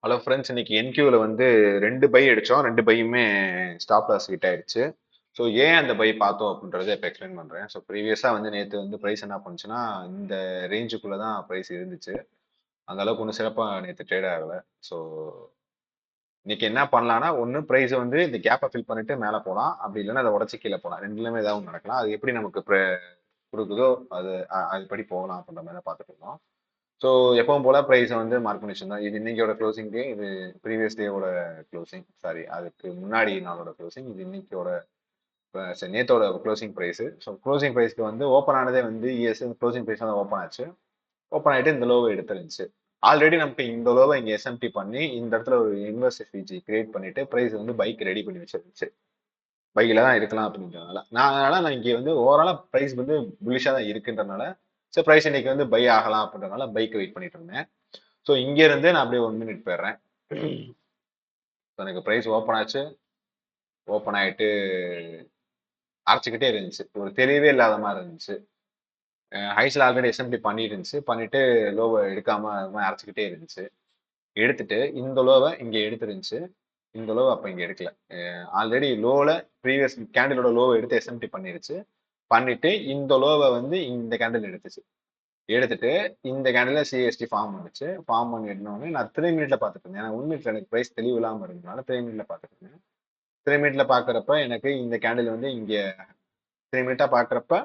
Hello friends, இன்னைக்கு என்கியூல வந்து 2 by அடிச்சோம். 2 பையுமே stop loss hit ஆயிடுச்சு. ஸோ ஏன் அந்த பை பார்த்தோம் அப்படின்றத இப்போ எக்ஸ்பிளைன் பண்றேன். ஸோ ப்ரீவியஸா வந்து நேற்று வந்து ப்ரைஸ் என்ன பண்ணுச்சுன்னா, இந்த ரேஞ்சுக்குள்ள தான் ப்ரைஸ் இருந்துச்சு. அந்த அளவுக்கு ஒன்றும் சிறப்பாக நேற்று ட்ரேட் ஆகல. ஸோ இன்னைக்கு என்ன பண்ணலாம்னா, ஒன்று ப்ரைஸ் வந்து இந்த கேப்பை ஃபில் பண்ணிட்டு மேலே போகலாம், அப்படி இல்லைன்னா அதை உடச்சி கீழே போகலாம். ரெண்டுலேயுமே ஏதாவது ஒன்று நடக்கலாம். அது எப்படி நமக்கு கொடுக்குதோ அதுபடி போகலாம் அப்படின்ற மாதிரி தான் பார்த்துட்டு இருக்கோம். ஸோ எப்பவும் போல ப்ரைஸை வந்து மார்க் பண்ணி வச்சிருந்தோம். இது இன்னைக்கோட க்ளோசிங் டே, இது ப்ரீவியஸ் டேவோட க்ளோசிங், சாரி அதுக்கு முன்னாடி நாளோட க்ளோசிங், இது இன்னைக்கோட சரி, நேத்தோட க்ளோசிங் ப்ரைஸ். ஸோ க்ளோசிங் ப்ரைஸ்க்கு வந்து ஓப்பன் ஆனதே வந்து இஎஸ் க்ளோசிங் ப்ரைஸ் தான் ஓப்பன் ஆச்சு. ஓப்பன் ஆகிட்டு இந்த லோவை எடுத்துருந்துச்சு. ஆல்ரெடி நமக்கு இந்த லோவை இங்கே எஸ்எம்டி பண்ணி இந்த இடத்துல ஒரு இன்வெர்ஸ் எஃபிஜி கிரியேட் பண்ணிட்டு ப்ரைஸ் வந்து பைக் ரெடி பண்ணி வச்சிருந்துச்சு. பைக்கில் தான் இருக்கலாம் அப்படின்றதுனால நான் இங்கே வந்து ஓவராலாக ப்ரைஸ் வந்து புல்லிஷாக தான் இருக்குன்றனால, சரி ப்ரைஸ் இன்னைக்கு வந்து பை ஆகலாம் அப்படின்றதுனால பைக் வெயிட் பண்ணிட்டு இருந்தேன். ஸோ இங்க இருந்து நான் அப்படியே 1 மினிட் போயிடுறேன். எனக்கு ப்ரைஸ் ஓப்பன் ஆச்சு. ஓப்பன் ஆயிட்டு அரைச்சிக்கிட்டே இருந்துச்சு. ஒரு தெளிவே இல்லாத மாதிரி இருந்துச்சு. ஹைஸ்ல ஆல்ரெடி எஸ்எம்பி பண்ணிட்டு இருந்துச்சு. பண்ணிட்டு லோவை எடுக்காம அது மாதிரி அரைச்சிக்கிட்டே இருந்துச்சு. எடுத்துட்டு இந்த லோவை இங்க எடுத்துருந்துச்சு. இந்த லோவை அப்ப இங்க எடுக்கல. ஆல்ரெடி லோல ப்ரீவியஸ் கேண்டிலோட லோவை எடுத்து எஸ்எம்டி பண்ணிருச்சு. பண்ணிட்டு இந்த லோவை வந்து இந்த கேண்டில் எடுத்துச்சு. எடுத்துட்டு இந்த கேண்டில் சிஎஸ்டி ஃபார்ம் பண்ணுச்சு. ஃபார்ம் பண்ணி எடுனோடனே நான் 3 மினிட்ல பார்த்துட்டு இருந்தேன். ஏன்னா 1 மினிட்ல எனக்கு ப்ரைஸ் தெளிவு இல்லாமல் இருந்ததுனால 3 மினிட்ல பார்த்துட்டு இருந்தேன். 3 மினிட்ல பார்க்குறப்ப எனக்கு இந்த கேண்டில் வந்து இங்க 3 மினிட்டா பார்க்குறப்ப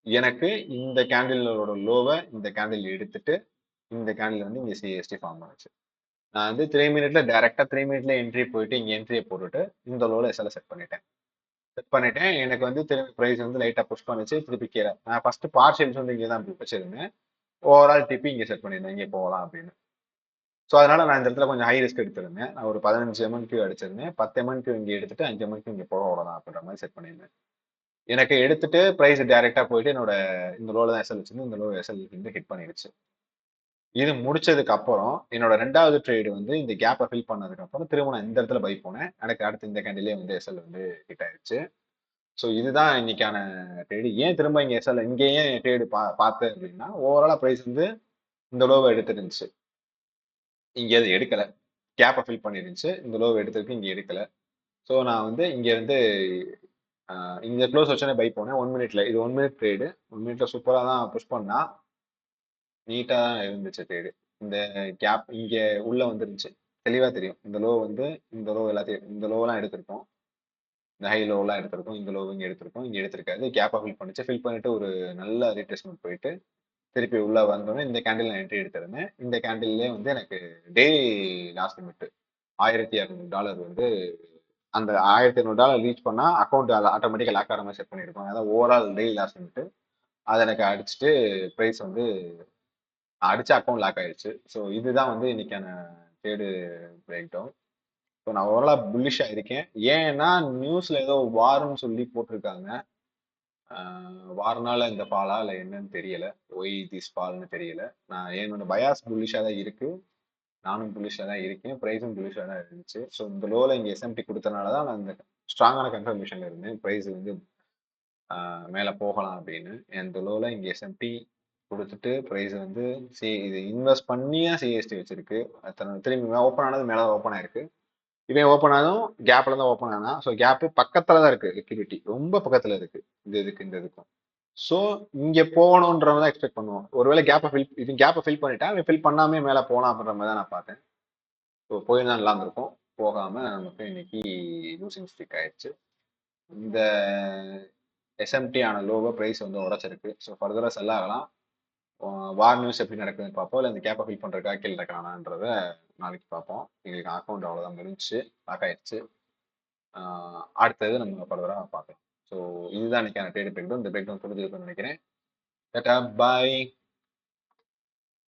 எனக்கு இந்த கேண்டிலோட லோவை இந்த கேண்டில் எடுத்துட்டு இந்த கேண்டில் வந்து இங்க சிஎஸ்டி ஃபார்ம் பண்ணுச்சு. நான் வந்து 3 மினிட்ல டைரக்டா 3 மினிட்ல என்ட்ரி போயிட்டு இங்க என்ட்ரியை போட்டுட்டு இந்த லோல எஸ்எல்ல செட் பண்ணிட்டேன். செட் பண்ணிட்டேன். எனக்கு வந்து திரும்பி ப்ரைஸ் வந்து லைட்டா புஷ் பண்ணுச்சு. திருப்பி கீழே நான் ஃபர்ஸ்ட் பார்ஷியல்ஸ் வந்து இங்கே தான் வச்சிருந்தேன். ஓவரால் டிபி இங்கே செட் பண்ணியிருந்தேன், இங்கே போகலாம் அப்படின்னு. ஸோ அதனால நான் இந்த இடத்துல கொஞ்சம் ஹை ரிஸ்க் எடுத்திருந்தேன். நான் ஒரு 15 எம்என்கியூ அடிச்சிருந்தேன். 10 எம்என்கியூ இங்கே எடுத்துட்டு 5 எம்என்கியூ இங்கே போக விடலாம் அப்படின்ற மாதிரி செட் பண்ணியிருந்தேன். எனக்கு எடுத்துட்டு ப்ரைஸ் டைரக்டா போயிட்டு என்னோட இந்த லோல தான் எஸ்எல் வச்சிருந்து இந்த லோ எஸ்எல் வந்து ஹிட் பண்ணிடுச்சு. இது முடிச்சதுக்கு அப்புறம் என்னோட 2வது ட்ரேடு வந்து இந்த கேப்பை ஃபில் பண்ணதுக்கு அப்புறம் திரும்ப நான் இந்த இடத்துல பை போனேன். எனக்கு அடுத்து இந்த கேண்டிலே வந்து எஸ்எல் வந்து ஹிட் ஆயிடுச்சு. ஸோ இதுதான் இன்னைக்கான ட்ரேடு. ஏன் திரும்ப இங்கே எஸ்எல் இங்கே ஏன் ட்ரேடு பார்த்தேன் அப்படின்னா, ஓவராலா ப்ரைஸ் வந்து இந்த லோவை எடுத்துருந்துச்சு. இங்கே அது எடுக்கல. கேப்பை ஃபில் பண்ணிருந்துச்சு. இந்த லோவை எடுத்திருக்கு, இங்கே எடுக்கல. ஸோ நான் வந்து இங்க இருந்து இந்த க்ளோஸ் வச்சோன்னே பை போனேன் 1 மினிட்ல. இது 1 மினிட் ட்ரேடு. 1 மினிட்ல சூப்பரா தான் புஷ் பண்ணா. நீட்டா தான் இருந்துச்சு ட்ரேடு. இந்த கேப் இங்க உள்ள வந்துருந்துச்சு. தெளிவா தெரியும். இந்த லோ வந்து இந்த லோ எல்லாத்தையும் இந்த லோவெல்லாம் எடுத்திருக்கோம். இந்த ஹை லோவெல்லாம் எடுத்திருக்கோம். இந்த லோ இங்க எடுத்திருக்கோம். இங்க எடுத்திருக்காது. கேப்பை ஃபில் பண்ணிச்சு. ஃபில் பண்ணிட்டு ஒரு நல்ல ரீட்ரேஸ்மெண்ட் போயிட்டு திருப்பி உள்ள வந்தோடனே இந்த கேண்டில் நான் என்ட்ரி எடுத்திருந்தேன். இந்த கேண்டில்லே வந்து எனக்கு டெய்லி லாஸ்ட் லிமிட் $1200 வந்து அந்த $1200 ரீச் பண்ணா அக்கௌண்ட் ஆட்டோமேட்டிக்கா லாக் ஆகிற மாதிரி செட் பண்ணியிருக்கோம். அதாவது ஓவரால் டெய்லி லாஸ்ட் லிமிட் அதை எனக்கு அடிச்சுட்டு ப்ரைஸ் வந்து அடிச்ச அக்கௌண்ட் லாக் ஆயிடுச்சு. ஸோ இதுதான் வந்து இன்னைக்கான ட்ரேடு பிரேக் டவுன். ஸோ நான் ஓவராலா புல்லிஷா இருக்கேன். ஏன்னா நியூஸ்ல ஏதோ வார்னு சொல்லி போட்டிருக்காங்க. வாரனால இந்த ஃபாலா இல்லை என்னன்னு தெரியல. ஒய் திஸ் ஃபால்னு தெரியல. நான் என்னோட பயாஸ் புல்லிஷா தான் இருக்கு. நானும் புல்லிஷா தான் இருக்கேன். ப்ரைஸும் புல்லிஷா தான் இருந்துச்சு. ஸோ இந்த லோல இங்கே எஸ்எம்டி கொடுத்தனால தான் நான் இந்த ஸ்ட்ராங்கான கன்ஃபர்மேஷன்ல இருந்தேன் ப்ரைஸ் வந்து மேலே போகலாம் அப்படின்னு. இந்த லோல இங்கே எஸ்எம்டி கொடுத்துட்டு ப்ரைஸ் வந்து இது இன்வெஸ்ட் பண்ணியா சிஎஸ்டி வச்சிருக்கு. திரும்பி ஓப்பன் ஆனது மேலே ஓப்பன் ஆயிருக்கு. இவன் ஓப்பன் ஆனதும் கேப்ல தான் ஓப்பன் ஆனா. ஸோ கேப் பக்கத்துல தான் இருக்கு. லிக்விடிட்டி ரொம்ப பக்கத்துல இருக்கு இந்த இதுக்கும். ஸோ இங்க போகணுன்றவங்க தான் எக்ஸ்பெக்ட் பண்ணுவோம். ஒருவேளை கேப்பை ஃபில் பண்ணிட்டா அவன் ஃபில் பண்ணாமே மேலே போகலாம் அப்படின்ற மாதிரி தான் நான் பார்த்தேன். ஸோ போயிருந்தா நல்லா இருந்திருக்கும். போகாம நமக்கு இன்னைக்கு லூசிங் ஸ்டிக் ஆயிடுச்சு. இந்த எஸ்எம்டி ஆன லோவோ ப்ரைஸ் வந்து உடச்சிருக்கு. ஸோ ஃபர்தரா செல் ஆகலாம். வார் நியூஸ் எப்படி நடக்குதுன்னு பார்ப்போம். இல்லை இந்த கேப்பை ஃபில் பண்றதுக்கா கீழே இருக்கலான்றத நாளைக்கு பார்ப்போம். எங்களுக்கு அக்கௌண்ட் அவ்வளோதான் முடிஞ்சு லாக் ஆயிடுச்சு. அடுத்தது நம்ம ஃபர்தரா பார்க்கலாம். ஸோ இதுதான் இன்னைக்கான ட்ரேட் பிரேக் டவுன். இந்த பிரேக் டவுன் புரிஞ்சிருக்குன்னு நினைக்கிறேன். டாடா பாய்.